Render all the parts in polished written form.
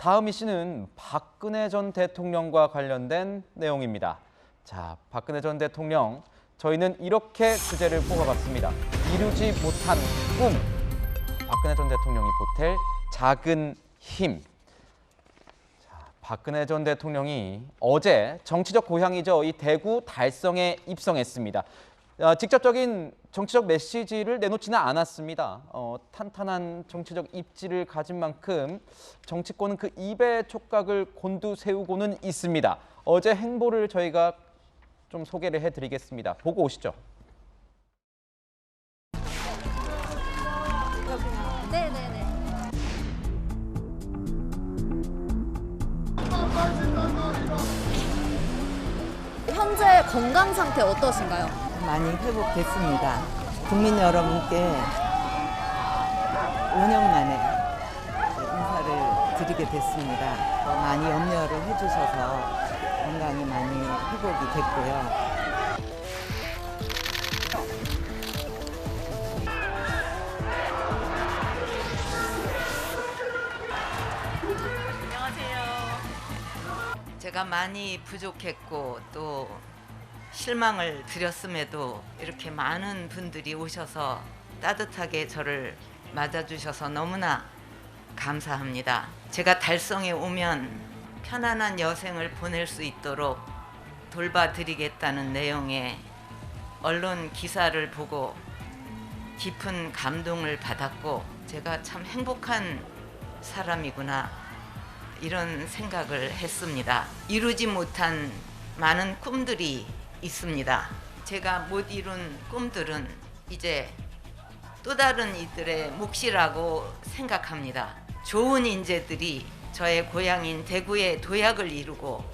다음 이슈는 박근혜 전 대통령과 관련된 내용입니다. 자, 박근혜 전 대통령, 저희는 이렇게 주제를 뽑아봤습니다. 이루지 못한 꿈. 박근혜 전 대통령이 보탤 작은 힘. 자, 박근혜 전 대통령이 어제 정치적 고향이죠. 이 대구 달성에 입성했습니다. 직접적인 정치적 메시지를 내놓지는 않았습니다. 탄탄한 정치적 입지를 가진 만큼 정치권은 그 입의 촉각을 곤두세우고는 있습니다. 어제 행보를 저희가 좀 소개를 해드리겠습니다. 보고 오시죠. 네네네. 현재 건강 상태 어떠신가요? 많이 회복됐습니다. 국민 여러분께 5년 만에 인사를 드리게 됐습니다. 더 많이 염려를 해주셔서 건강이 많이 회복이 됐고요. 제가 많이 부족했고 또 실망을 드렸음에도 이렇게 많은 분들이 오셔서 따뜻하게 저를 맞아주셔서 너무나 감사합니다. 제가 달성에 오면 편안한 여생을 보낼 수 있도록 돌봐드리겠다는 내용의 언론 기사를 보고 깊은 감동을 받았고 제가 참 행복한 사람이구나 이런 생각을 했습니다. 이루지 못한 많은 꿈들이 있습니다. 제가 못 이룬 꿈들은 이제 또 다른 이들의 몫이라고 생각합니다. 좋은 인재들이 저의 고향인 대구의 도약을 이루고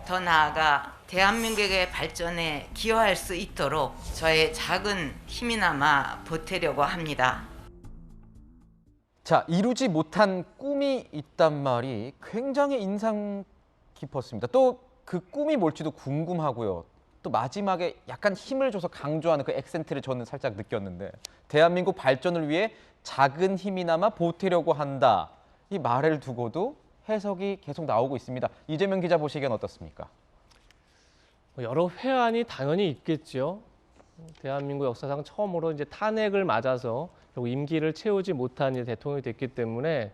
더 나아가 대한민국의 발전에 기여할 수 있도록 저의 작은 힘이나마 보태려고 합니다. 자, 이루지 못한 꿈이 있단 말이 굉장히 인상 깊었습니다. 또 그 꿈이 뭘지도 궁금하고요. 또 마지막에 약간 힘을 줘서 강조하는 그 액센트를 저는 살짝 느꼈는데, 대한민국 발전을 위해 작은 힘이나마 보태려고 한다. 이 말을 두고도 해석이 계속 나오고 있습니다. 이재명 기자 보시기엔 어떻습니까? 여러 회안이 당연히 있겠죠. 대한민국 역사상 처음으로 이제 탄핵을 맞아서 결국 임기를 채우지 못한 대통령이 됐기 때문에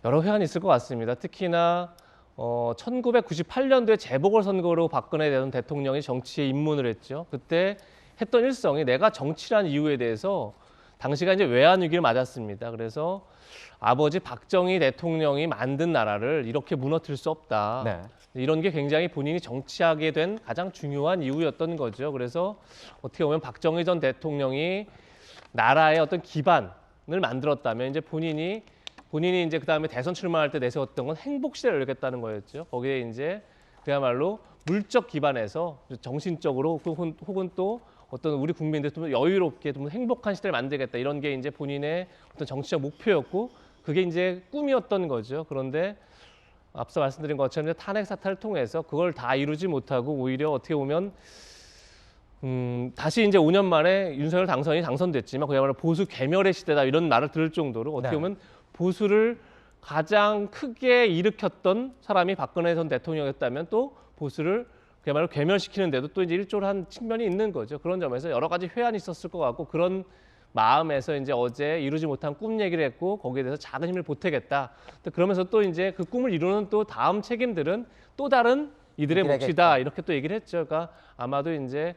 여러 회안이 있을 것 같습니다. 특히나 1998년도에 재보궐선거로 박근혜 전 대통령이 정치에 입문을 했죠. 그때 했던 일성이 내가 정치란 이유에 대해서 당시가 이제 외환 위기를 맞았습니다. 그래서 아버지 박정희 대통령이 만든 나라를 이렇게 무너뜨릴 수 없다. 네. 이런 게 굉장히 본인이 정치하게 된 가장 중요한 이유였던 거죠. 그래서 어떻게 보면 박정희 전 대통령이 나라의 어떤 기반을 만들었다면 이제 본인이 이제 그 다음에 대선 출마할 때 내세웠던 건 행복 시대를 열겠다는 거였죠. 거기에 이제 그야말로 물적 기반에서 정신적으로 혹은 또 어떤 우리 국민들 좀 여유롭게 좀 행복한 시대를 만들겠다 이런 게 이제 본인의 어떤 정치적 목표였고 그게 이제 꿈이었던 거죠. 그런데 앞서 말씀드린 것처럼 이제 탄핵 사태를 통해서 그걸 다 이루지 못하고 오히려 어떻게 보면 다시 이제 5년 만에 윤석열 당선이 당선됐지만 그야말로 보수 괴멸의 시대다 이런 말을 들을 정도로 어떻게 보면 보수를 가장 크게 일으켰던 사람이 박근혜 전 대통령이었다면 또 보수를 그야말로 괴멸시키는데도 또 이제 일조를 한 측면이 있는 거죠. 그런 점에서 여러 가지 회한이 있었을 것 같고 그런 마음에서 이제 어제 이루지 못한 꿈 얘기를 했고 거기에 대해서 작은 힘을 보태겠다. 또 그러면서 또 이제 그 꿈을 이루는 또 다음 책임들은 또 다른 이들의 몫이다 이렇게 또 얘기를 했죠. 그러니까 아마도 이제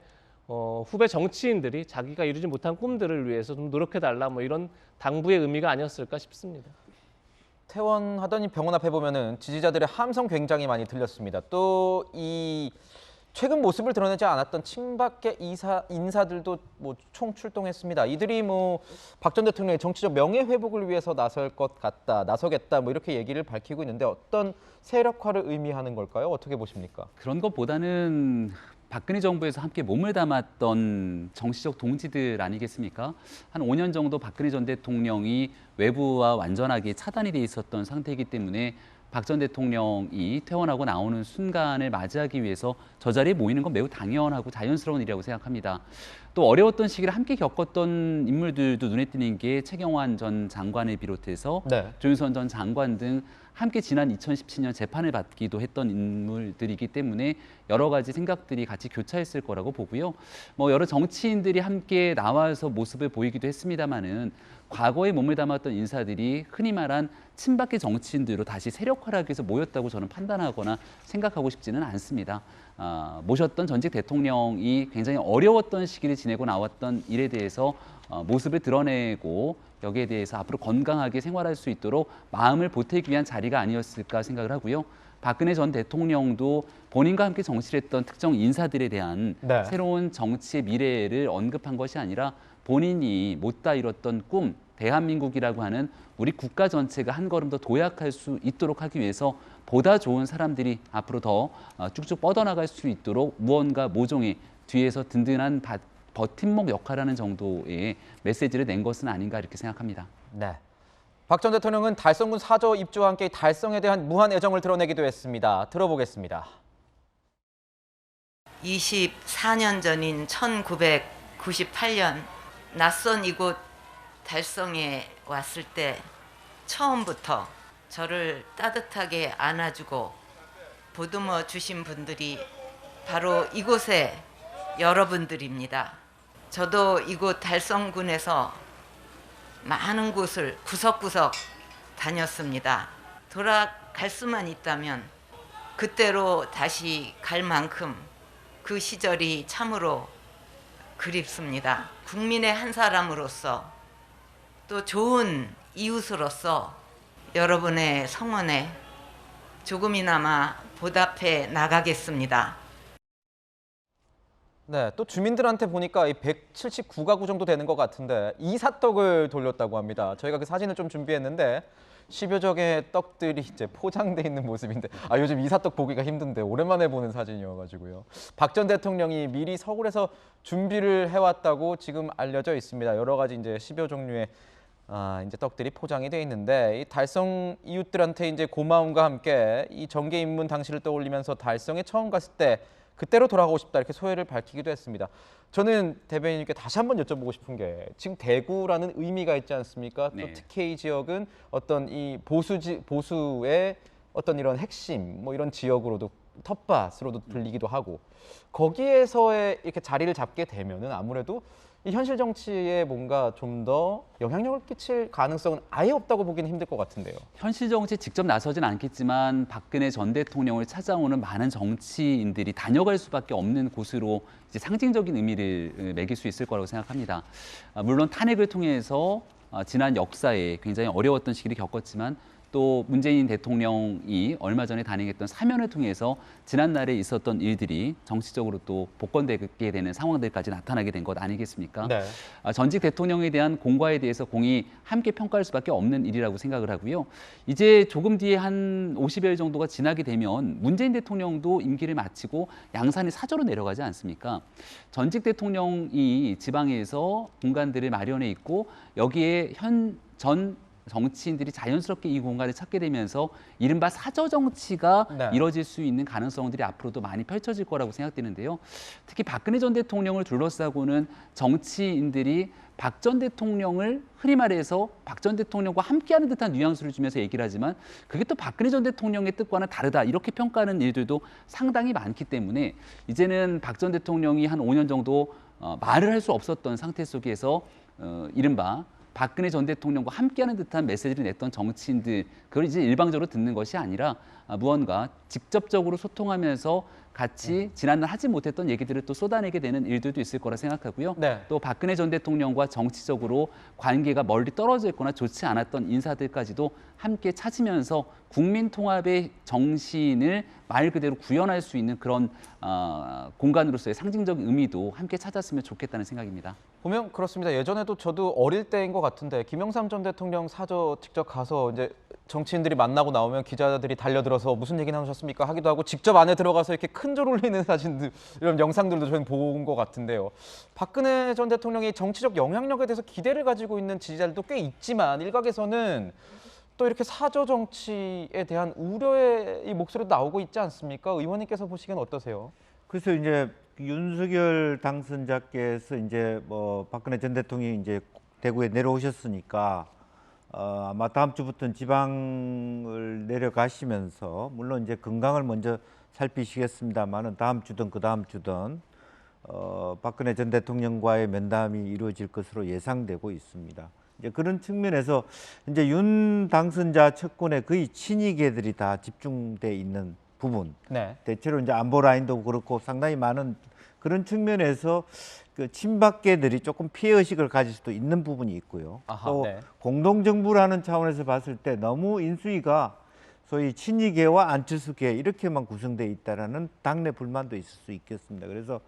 후배 정치인들이 자기가 이루지 못한 꿈들을 위해서 좀 노력해달라 뭐 이런 당부의 의미가 아니었을까 싶습니다. 퇴원하더니 병원 앞에 보면은 지지자들의 함성 굉장히 많이 들렸습니다. 또 이 최근 모습을 드러내지 않았던 친박계 인사들도 뭐 총출동했습니다. 이들이 뭐 박 전 대통령의 정치적 명예 회복을 위해서 나서겠다 뭐 이렇게 얘기를 밝히고 있는데 어떤 세력화를 의미하는 걸까요? 어떻게 보십니까? 그런 것보다는 박근혜 정부에서 함께 몸을 담았던 정치적 동지들 아니겠습니까? 한 5년 정도 박근혜 전 대통령이 외부와 완전하게 차단이 돼 있었던 상태이기 때문에 박 전 대통령이 퇴원하고 나오는 순간을 맞이하기 위해서 저 자리에 모이는 건 매우 당연하고 자연스러운 일이라고 생각합니다. 또 어려웠던 시기를 함께 겪었던 인물들도 눈에 띄는 게 최경환 전 장관을 비롯해서 네. 조윤선 전 장관 등 함께 지난 2017년 재판을 받기도 했던 인물들이기 때문에 여러 가지 생각들이 같이 교차했을 거라고 보고요. 뭐 여러 정치인들이 함께 나와서 모습을 보이기도 했습니다마는 과거에 몸을 담았던 인사들이 흔히 말한 친박계 정치인들로 다시 세력화하기 위해서 모였다고 저는 판단하거나 생각하고 싶지는 않습니다. 모셨던 전직 대통령이 굉장히 어려웠던 시기를 지내고 나왔던 일에 대해서 모습을 드러내고 여기에 대해서 앞으로 건강하게 생활할 수 있도록 마음을 보태기 위한 자리가 아니었을까 생각을 하고요. 박근혜 전 대통령도 본인과 함께 정치를 했던 특정 인사들에 대한 네. 새로운 정치의 미래를 언급한 것이 아니라 본인이 못다 이뤘던 꿈, 대한민국이라고 하는 우리 국가 전체가 한 걸음 더 도약할 수 있도록 하기 위해서 보다 좋은 사람들이 앞으로 더 쭉쭉 뻗어나갈 수 있도록 무언가 모종의 뒤에서 든든한 버팀목 역할하는 정도의 메시지를 낸 것은 아닌가 이렇게 생각합니다. 네. 박 전 대통령은 달성군 사저 입주와 함께 달성에 대한 무한 애정을 드러내기도 했습니다. 들어보겠습니다. 24년 전인 1998년 낯선 이곳 달성에 왔을 때 처음부터 저를 따뜻하게 안아주고 보듬어 주신 분들이 바로 이곳의 여러분들입니다. 저도 이곳 달성군에서 많은 곳을 구석구석 다녔습니다. 돌아갈 수만 있다면 그때로 다시 갈 만큼 그 시절이 참으로 그립습니다. 국민의 한 사람으로서 또 좋은 이웃으로서 여러분의 성원에 조금이나마 보답해 나가겠습니다. 네, 또 주민들한테 보니까 이 179가구 정도 되는 것 같은데 이사떡을 돌렸다고 합니다. 저희가 그 사진을 좀 준비했는데 10여 적의 떡들이 이제 포장돼 있는 모습인데 요즘 이사떡 보기가 힘든데 오랜만에 보는 사진이어가지고요. 박 전 대통령이 미리 서울에서 준비를 해왔다고 지금 알려져 있습니다. 여러 가지 이제 10여 종류의 이제 떡들이 포장이 돼 있는데 이 달성 이웃들한테 이제 고마움과 함께 이 정계 입문 당시를 떠올리면서 달성에 처음 갔을 때 그때로 돌아가고 싶다 이렇게 소회를 밝히기도 했습니다. 저는 대변인님께 다시 한번 여쭤보고 싶은 게 지금 대구라는 의미가 있지 않습니까? 네. 또 특히 이 지역은 어떤 이 보수의 어떤 이런 핵심 뭐 이런 지역으로도 텃밭으로도 불리기도 하고 거기에서의 이렇게 자리를 잡게 되면은 아무래도 이 현실 정치에 뭔가 좀 더 영향력을 끼칠 가능성은 아예 없다고 보기는 힘들 것 같은데요. 현실 정치에 직접 나서진 않겠지만 박근혜 전 대통령을 찾아오는 많은 정치인들이 다녀갈 수밖에 없는 곳으로 이제 상징적인 의미를 매길 수 있을 거라고 생각합니다. 물론 탄핵을 통해서 지난 역사에 굉장히 어려웠던 시기를 겪었지만 또 문재인 대통령이 얼마 전에 단행했던 사면을 통해서 지난날에 있었던 일들이 정치적으로 또 복권되게 되는 상황들까지 나타나게 된 것 아니겠습니까? 네. 전직 대통령에 대한 공과에 대해서 공이 함께 평가할 수밖에 없는 일이라고 생각을 하고요. 이제 조금 뒤에 한 50여일 정도가 지나게 되면 문재인 대통령도 임기를 마치고 양산이 사저로 내려가지 않습니까? 전직 대통령이 지방에서 공간들을 마련해 있고 여기에 전 정치인들이 자연스럽게 이 공간을 찾게 되면서 이른바 사저 정치가 네. 이뤄질 수 있는 가능성들이 앞으로도 많이 펼쳐질 거라고 생각되는데요. 특히 박근혜 전 대통령을 둘러싸고는 정치인들이 박 전 대통령을 흔히 말해서 박 전 대통령과 함께하는 듯한 뉘앙스를 주면서 얘기를 하지만 그게 또 박근혜 전 대통령의 뜻과는 다르다 이렇게 평가하는 일들도 상당히 많기 때문에 이제는 박 전 대통령이 한 5년 정도 말을 할 수 없었던 상태 속에서 이른바 박근혜 전 대통령과 함께하는 듯한 메시지를 냈던 정치인들 그걸 이제 일방적으로 듣는 것이 아니라 무언가 직접적으로 소통하면서 같이 지난날 하지 못했던 얘기들을 또 쏟아내게 되는 일들도 있을 거라 생각하고요. 네. 또 박근혜 전 대통령과 정치적으로 관계가 멀리 떨어져 있거나 좋지 않았던 인사들까지도 함께 찾으면서 국민 통합의 정신을 말 그대로 구현할 수 있는 그런 공간으로서의 상징적인 의미도 함께 찾았으면 좋겠다는 생각입니다. 보면 그렇습니다. 예전에도 저도 어릴 때인 것 같은데 김영삼 전 대통령 사저 직접 가서 이제 정치인들이 만나고 나오면 기자들이 달려들어서 무슨 얘기 나누셨습니까 하기도 하고 직접 안에 들어가서 이렇게 큰 절 올리는 사진들 이런 영상들도 저는 본 것 같은데요. 박근혜 전 대통령이 정치적 영향력에 대해서 기대를 가지고 있는 지지자들도 꽤 있지만 일각에서는 또 이렇게 사저 정치에 대한 우려의 이 목소리도 나오고 있지 않습니까? 의원님께서 보시기엔 어떠세요? 그래서 이제 윤석열 당선자께서 이제 뭐 박근혜 전 대통령이 이제 대구에 내려오셨으니까 아마 다음 주부터는 지방을 내려가시면서 물론 이제 건강을 먼저 살피시겠습니다만은 다음 주든 그 다음 주든 박근혜 전 대통령과의 면담이 이루어질 것으로 예상되고 있습니다. 이제 그런 측면에서 이제 윤 당선자 측근에 거의 친이계들이 다 집중돼 있는 부분, 네. 대체로 이제 안보 라인도 그렇고 상당히 많은 그런 측면에서 그 친박계들이 조금 피해 의식을 가질 수도 있는 부분이 있고요. 아하, 또 네. 공동정부라는 차원에서 봤을 때 너무 인수위가 소위 친이계와 안철수계 이렇게만 구성되어 있다라는 당내 불만도 있을 수 있겠습니다. 그래서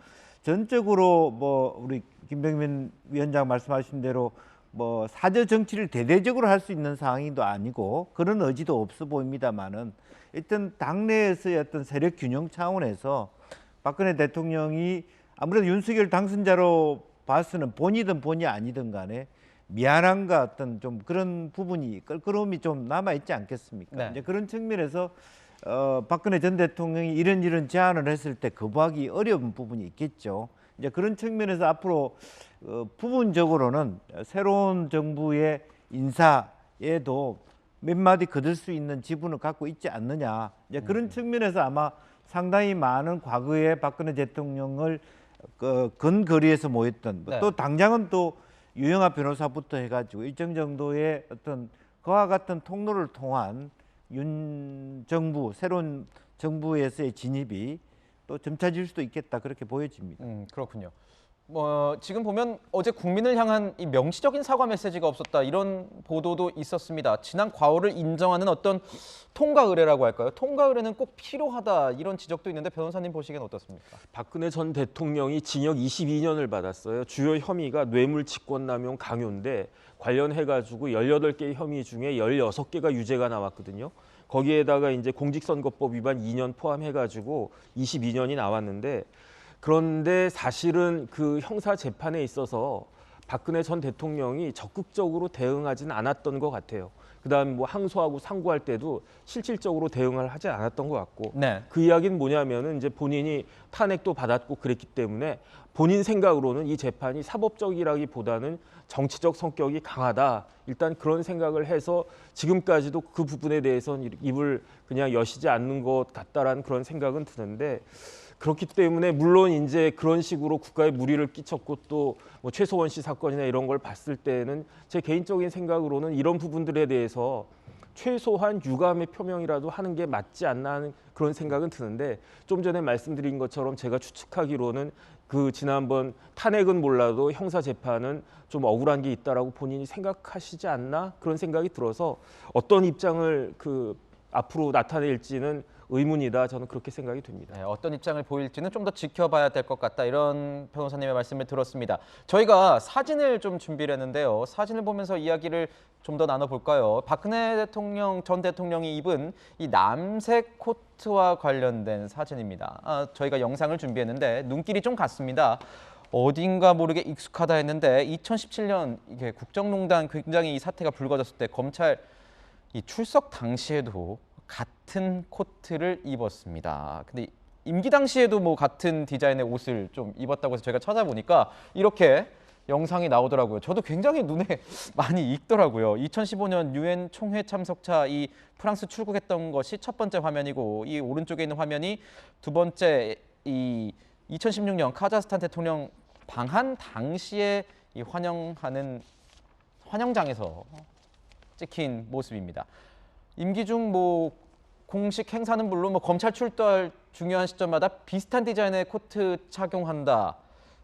전적으로 뭐 우리 김병민 위원장 말씀하신 대로 뭐 사저 정치를 대대적으로 할 수 있는 상황도 아니고 그런 의지도 없어 보입니다만은 일단 당내에서의 어떤 세력 균형 차원에서 박근혜 대통령이 아무래도 윤석열 당선자로 봐서는 본이든 본이 아니든 간에 미안함과 어떤 좀 그런 부분이 껄끄러움이 좀 남아 있지 않겠습니까? 네. 이제 그런 측면에서 박근혜 전 대통령이 이런 제안을 했을 때 거부하기 어려운 부분이 있겠죠. 이제 그런 측면에서 앞으로 부분적으로는 새로운 정부의 인사에도 몇 마디 거둘 수 있는 지분을 갖고 있지 않느냐. 이제 그런 측면에서 아마 상당히 많은 과거에 박근혜 대통령을 근거리에서 모였던 네. 또 당장은 또 유영하 변호사부터 해가지고 일정 정도의 어떤 그와 같은 통로를 통한 윤 정부 새로운 정부에서의 진입이 또 점차질 수도 있겠다 그렇게 보여집니다. 그렇군요. 뭐 지금 보면 어제 국민을 향한 이 명시적인 사과 메시지가 없었다 이런 보도도 있었습니다. 지난 과오를 인정하는 어떤 통과 의례라고 할까요? 통과 의례는 꼭 필요하다 이런 지적도 있는데 변호사님 보시기엔 어떻습니까? 박근혜 전 대통령이 징역 22년을 받았어요. 주요 혐의가 뇌물직권남용 강요인데 관련해가지고 18개의 혐의 중에 16개가 유죄가 나왔거든요. 거기에다가 이제 공직선거법 위반 2년 포함해가지고 22년이 나왔는데 그런데 사실은 그 형사 재판에 있어서 박근혜 전 대통령이 적극적으로 대응하지는 않았던 것 같아요. 그다음 뭐 항소하고 상고할 때도 실질적으로 대응을 하지 않았던 것 같고 네. 그 이야기는 뭐냐면은 이제 본인이 탄핵도 받았고 그랬기 때문에 본인 생각으로는 이 재판이 사법적이라기보다는 정치적 성격이 강하다. 일단 그런 생각을 해서 지금까지도 그 부분에 대해서는 입을 그냥 여시지 않는 것 같다라는 그런 생각은 드는데 그렇기 때문에 물론 이제 그런 식으로 국가에 무리를 끼쳤고 또 뭐 최소원 씨 사건이나 이런 걸 봤을 때는 제 개인적인 생각으로는 이런 부분들에 대해서 최소한 유감의 표명이라도 하는 게 맞지 않나 하는 그런 생각은 드는데 좀 전에 말씀드린 것처럼 제가 추측하기로는 그 지난번 탄핵은 몰라도 형사 재판은 좀 억울한 게 있다라고 본인이 생각하시지 않나 그런 생각이 들어서 어떤 입장을 그 앞으로 나타낼지는 의문이다. 저는 그렇게 생각이 됩니다. 네, 어떤 입장을 보일지는 좀 더 지켜봐야 될 것 같다 이런 변호사님의 말씀을 들었습니다. 저희가 사진을 좀 준비를 했는데요. 사진을 보면서 이야기를 좀 더 나눠볼까요? 박근혜 전 대통령이 입은 이 남색 코트와 관련된 사진입니다. 저희가 영상을 준비했는데 눈길이 좀 같습니다. 어딘가 모르게 익숙하다 했는데 2017년 이게 국정농단 굉장히 이 사태가 불거졌을 때 검찰 이 출석 당시에도 같은 코트를 입었습니다. 근데 임기 당시에도 뭐 같은 디자인의 옷을 좀 입었다고 해서 제가 찾아보니까 이렇게 영상이 나오더라고요. 저도 굉장히 눈에 많이 익더라고요. 2015년 유엔 총회 참석차 이 프랑스 출국했던 것이 첫 번째 화면이고 이 오른쪽에 있는 화면이 두 번째 이 2016년 카자흐스탄 대통령 방한 당시에 이 환영하는 환영장에서 찍힌 모습입니다. 임기 중 뭐 공식 행사는 물론 뭐 검찰 출두할 중요한 시점마다 비슷한 디자인의 코트 착용한다.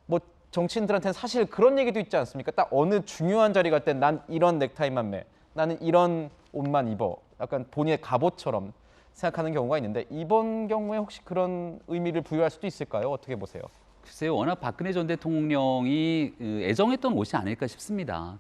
뭐 정치인들한테는 사실 그런 얘기도 있지 않습니까? 딱 어느 중요한 자리 갈 때 난 이런 넥타이만 매, 나는 이런 옷만 입어. 약간 본인의 갑옷처럼 생각하는 경우가 있는데 이번 경우에 혹시 그런 의미를 부여할 수도 있을까요? 어떻게 보세요? 글쎄요, 워낙 박근혜 전 대통령이 애정했던 옷이 아닐까 싶습니다.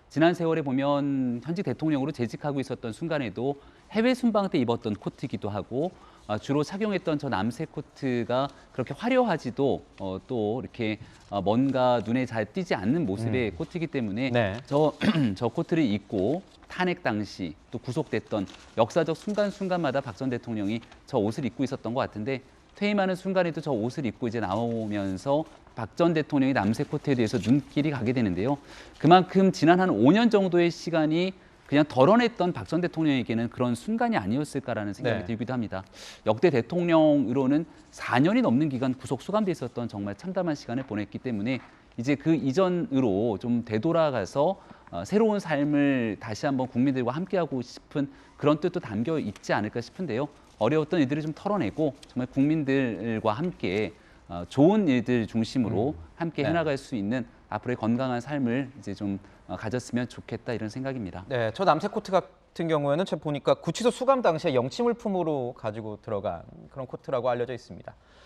지난 세월에 보면 현직 대통령으로 재직하고 있었던 순간에도 해외 순방 때 입었던 코트이기도 하고 주로 착용했던 저 남색 코트가 그렇게 화려하지도 또 이렇게 뭔가 눈에 잘 띄지 않는 모습의 코트이기 때문에 네. 저 코트를 입고 탄핵 당시 또 구속됐던 역사적 순간순간마다 박 전 대통령이 저 옷을 입고 있었던 것 같은데 퇴임하는 순간에도 저 옷을 입고 이제 나오면서 박 전 대통령의 남색 코트에 대해서 눈길이 가게 되는데요. 그만큼 지난 한 5년 정도의 시간이 그냥 덜어냈던 박 전 대통령에게는 그런 순간이 아니었을까라는 생각이 네. 들기도 합니다. 역대 대통령으로는 4년이 넘는 기간 구속 수감돼 있었던 정말 참담한 시간을 보냈기 때문에 이제 그 이전으로 좀 되돌아가서 새로운 삶을 다시 한번 국민들과 함께하고 싶은 그런 뜻도 담겨 있지 않을까 싶은데요. 어려웠던 일들을 좀 털어내고 정말 국민들과 함께 좋은 일들 중심으로 함께 네. 해나갈 수 있는 앞으로의 건강한 삶을 이제 좀 가졌으면 좋겠다 이런 생각입니다. 네, 저 남색 코트 같은 경우에는 제가 보니까 구치소 수감 당시에 영치물품으로 가지고 들어간 그런 코트라고 알려져 있습니다.